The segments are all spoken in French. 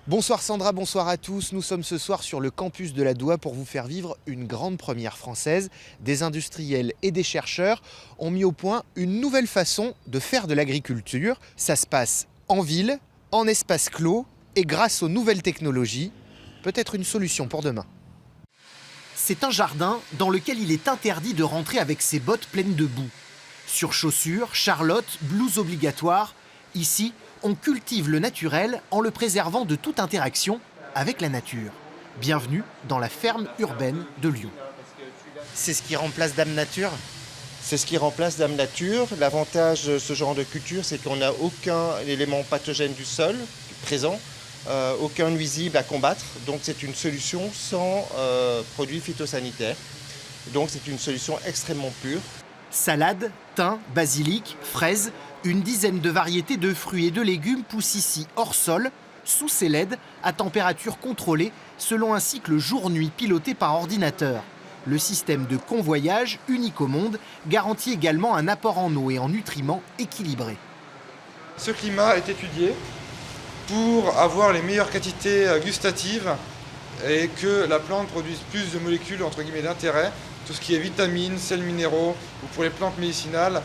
Bonsoir Sandra, bonsoir à tous. Nous sommes ce soir sur le campus de la Doua pour vous faire vivre une grande première française. Des industriels et des chercheurs ont mis au point une nouvelle façon de faire de l'agriculture. Ça se passe en ville, en espace clos et grâce aux nouvelles technologies, peut-être une solution pour demain. C'est un jardin dans lequel il est interdit de rentrer avec ses bottes pleines de boue. Sur chaussures, charlotte, blouse obligatoire, ici, on cultive le naturel en le préservant de toute interaction avec la nature. Bienvenue dans la ferme urbaine de Lyon. C'est ce qui remplace Dame Nature ? C'est ce qui remplace Dame Nature. L'avantage de ce genre de culture, c'est qu'on n'a aucun élément pathogène du sol présent, aucun nuisible à combattre. Donc c'est une solution sans produits phytosanitaires. Donc c'est une solution extrêmement pure. Salade, thym, basilic, fraises, une dizaine de variétés de fruits et de légumes poussent ici hors sol, sous ces LED, à température contrôlée, selon un cycle jour-nuit piloté par ordinateur. Le système de convoyage, unique au monde, garantit également un apport en eau et en nutriments équilibré. Ce climat est étudié pour avoir les meilleures qualités gustatives et que la plante produise plus de molécules entre guillemets d'intérêt, tout ce qui est vitamines, sels minéraux ou pour les plantes médicinales,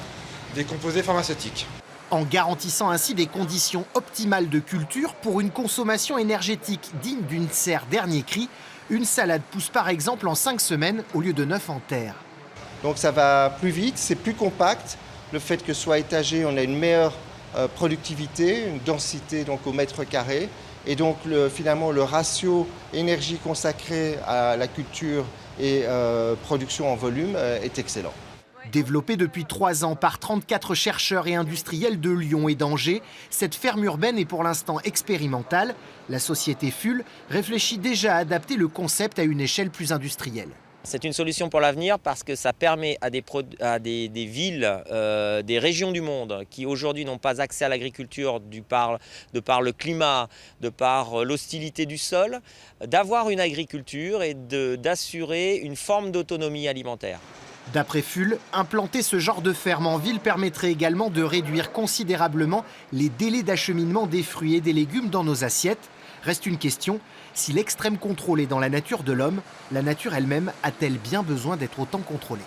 des composés pharmaceutiques. En garantissant ainsi des conditions optimales de culture pour une consommation énergétique digne d'une serre dernier cri, une salade pousse par exemple en 5 semaines au lieu de 9 en terre. Donc ça va plus vite, c'est plus compact. Le fait que ce soit étagé, on a une meilleure productivité, une densité donc au mètre carré. Et donc finalement le ratio énergie consacrée à la culture et production en volume est excellent. Développée depuis 3 ans par 34 chercheurs et industriels de Lyon et d'Angers, cette ferme urbaine est pour l'instant expérimentale. La société FUL réfléchit déjà à adapter le concept à une échelle plus industrielle. C'est une solution pour l'avenir parce que ça permet à des villes, des régions du monde qui aujourd'hui n'ont pas accès à l'agriculture de par le climat, de par l'hostilité du sol, d'avoir une agriculture et d'assurer une forme d'autonomie alimentaire. D'après FUL, implanter ce genre de ferme en ville permettrait également de réduire considérablement les délais d'acheminement des fruits et des légumes dans nos assiettes. Reste une question, si l'extrême contrôle est dans la nature de l'homme, la nature elle-même a-t-elle bien besoin d'être autant contrôlée ?